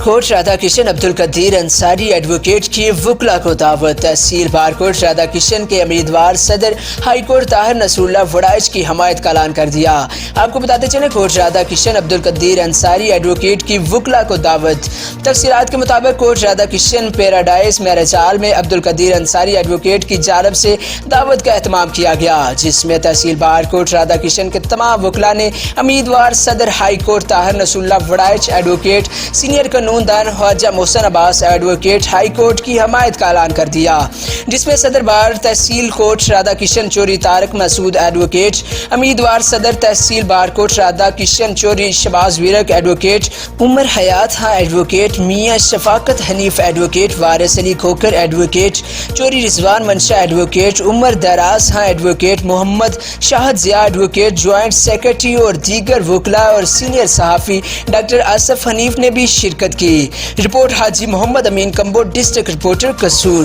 Coat Radha Kishan Abdul Qadeer Ansari advocate की वकला को दावत। तहसील बारकोट राधा किशन के उम्मीदवार सदर हाई कोर्ट ताहिर नसरुल्लाह वड़ाइच की हमायत का ऐलान कर दिया। आपको बताते चले कोट राधा किशन अब्दुल कदीर अंसारी एडवोकेट की वकला को दावत। तफसीलात के मुताबिक Kot Radha Kishan paradise marriage hall में अब्दुल कदीर अंसारी एडवोकेट की जानब से दावत का एहतमाम किया गया, जिसमें तहसील बारकोट राधा किशन के तमाम वकला ने उम्मीदवार सदर high court Tahir Nasrullah Waraich advocate, senior कानूनदान Khawaja Mohsin Abbas advocate high court की हमायत का ऐलान कर दिया, जिसमें सदर बार तहसील कोट राधा किशन चोरी तारक मसूद एडवोकेट, उम्मीदवार सदर तहसील बारकोट राधा किशन चोरी शबाज वीरक एडवोकेट, उमर हयात हाँ एडवोकेट, मियाँ शफाकत हनीफ एडवोकेट, वारिस अली खोकर एडवोकेट, चोरी रिजवान मंशा एडवोकेट, उमर दराज हाँ एडवोकेट, मोहम्मद शाहद जिया एडवोकेट, ज्वाइंट सेक्रेटरी और दीगर वकला और सीनियर सहाफ़ी डॉक्टर आसफ हनीफ ने भी शिरकत की। रिपोर्ट हाजी मोहम्मद अमीन कंबोज, डिस्ट्रिक्ट रिपोर्टर कसूर।